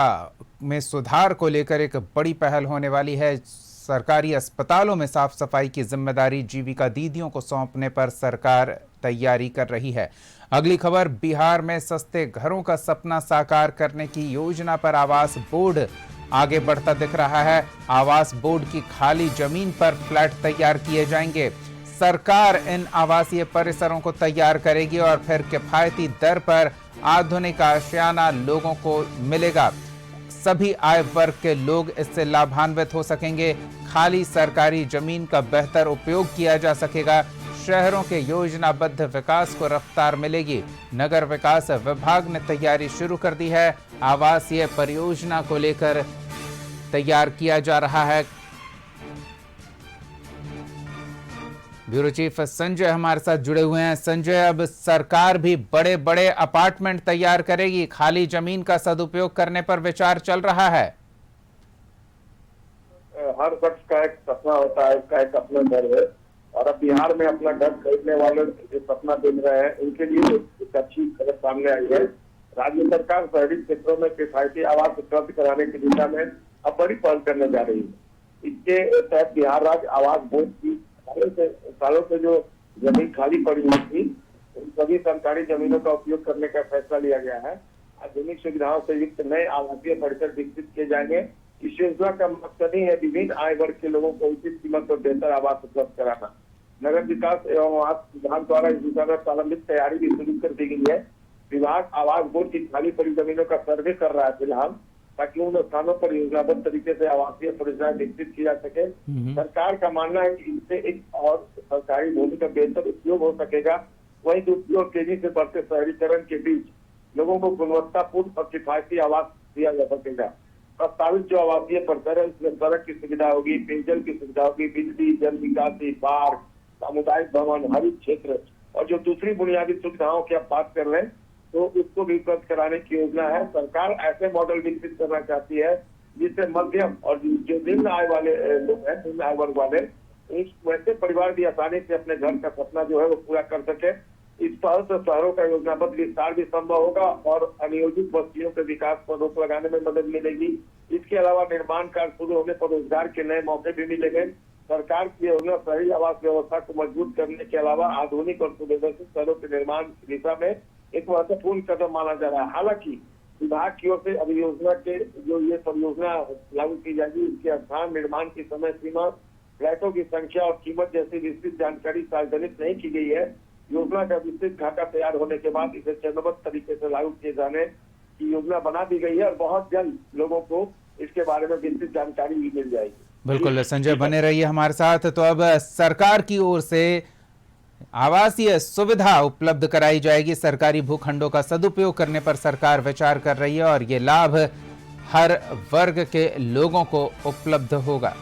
में सुधार को लेकर एक बड़ी पहल होने वाली है। सरकारी अस्पतालों में साफ सफाई की जिम्मेदारी जीविका दीदियों को सौंपने पर सरकार तैयारी कर रही है। अगली खबर, बिहार में सस्ते घरों का सपना साकार करने की योजना पर आवास बोर्ड आगे बढ़ता दिख रहा है। आवास बोर्ड की खाली जमीन पर फ्लैट तैयार किए जाएंगे। सरकार इन आवासीय परिसरों को तैयार करेगी और फिर किफायती दर पर आधुनिक आशियाना लोगों को मिलेगा। सभी आय वर्ग के लोग इससे लाभान्वित हो सकेंगे। खाली सरकारी जमीन का बेहतर उपयोग किया जा सकेगा। शहरों के योजनाबद्ध विकास को रफ्तार मिलेगी। नगर विकास विभाग ने तैयारी शुरू कर दी है। आवासीय परियोजना को लेकर तैयार किया जा रहा है। ब्यूरो चीफ संजय हमारे साथ जुड़े हुए हैं। संजय, अब सरकार भी बड़े बड़े अपार्टमेंट तैयार करेगी। खाली जमीन का सदुपयोग करने पर विचार चल रहा है। हर शख्स का एक सपना होता है, उसका एक अपना घर है, और अब बिहार में अपना घर खरीदने वाले जो सपना देख रहे हैं, उनके लिए एक अच्छी खबर सामने आई है। राज्य सरकार शहरी क्षेत्रों में किफायती आवास उपलब्ध कराने की दिशा में अब बड़ी पहल करने जा रही है। इसके तहत बिहार राज्य आवास बोर्ड की सालों से जो जमीन खाली पड़ी हुई थी, उन सभी सरकारी जमीनों का उपयोग करने का फैसला लिया गया है। आधुनिक सुविधाओं से युक्त नए आवासीय परिसर विकसित किए जाएंगे। इस योजना का मकसद ही है विभिन्न आय वर्ग के लोगों को उचित कीमत पर बेहतर आवास उपलब्ध कराना। नगर विकास एवं आवास विभाग द्वारा इस दिशा में प्रारंभिक तैयारी भी शुरू कर दी गई है। विभाग आवास बोर्ड की खाली पड़ी जमीनों का सर्वे कर रहा है फिलहाल, ताकि उन स्थानों पर योजनाबद्ध तरीके से आवासीय परियोजनाएं विकसित की जा सके। सरकार का मानना है कि इससे एक और सरकारी भूमि का बेहतर उपयोग हो सकेगा। वहीं दूसरी ओर तेजी से बढ़ते शहरीकरण के बीच लोगों को गुणवत्तापूर्ण और किफायती आवास दिया जा सकेगा। प्रस्तावित जो आवासीय परिसर है, उसमें सड़क की सुविधा होगी, पेयजल की सुविधा होगी, बिजली, जल निकासी, बाढ़, सामुदायिक भवन, हरित क्षेत्र और जो दूसरी बुनियादी सुविधाओं की आप बात कर रहे हैं, तो उसको भी उपलब्ध कराने की योजना है। सरकार ऐसे मॉडल विकसित करना चाहती है जिससे मध्यम और जो निम्न आय वाले लोग हैं, निम्न आय वर्ग वाले, वैसे परिवार भी आसानी से अपने घर का सपना जो है वो पूरा कर सके। इस पहल से शहरों का योजनाबद्ध विस्तार भी संभव होगा और अनियोजित बस्तियों के विकास पर रोक लगाने में मदद मिलेगी। इसके अलावा निर्माण कार्य शुरू होने पर रोजगार के नए मौके भी मिलेंगे। सरकार की योजना शहरी आवास व्यवस्था को मजबूत करने के अलावा आधुनिक और सुव्यवस्थित शहरों के निर्माण की दिशा में एक महत्वपूर्ण कदम माना जा रहा है। हालांकि विभाग की ओर से अभी योजना के जो ये परियोजना लागू की जाएगी, इसके स्थान, निर्माण की समय सीमा, फ्लैटों की संख्या और कीमत जैसी विस्तृत जानकारी सार्वजनिक नहीं की गई है। योजना का विस्तृत खाका तैयार होने के बाद इसे चरणबद्ध तरीके से लागू किए जाने की योजना बना दी गई है और बहुत जल्द लोगों को इसके बारे में विस्तृत जानकारी भी मिल जाएगी। बिल्कुल संजय, बने रहिए हमारे साथ। तो अब सरकार की ओर से आवासीय सुविधा उपलब्ध कराई जाएगी। सरकारी भूखंडों का सदुपयोग करने पर सरकार विचार कर रही है और ये लाभ हर वर्ग के लोगों को उपलब्ध होगा।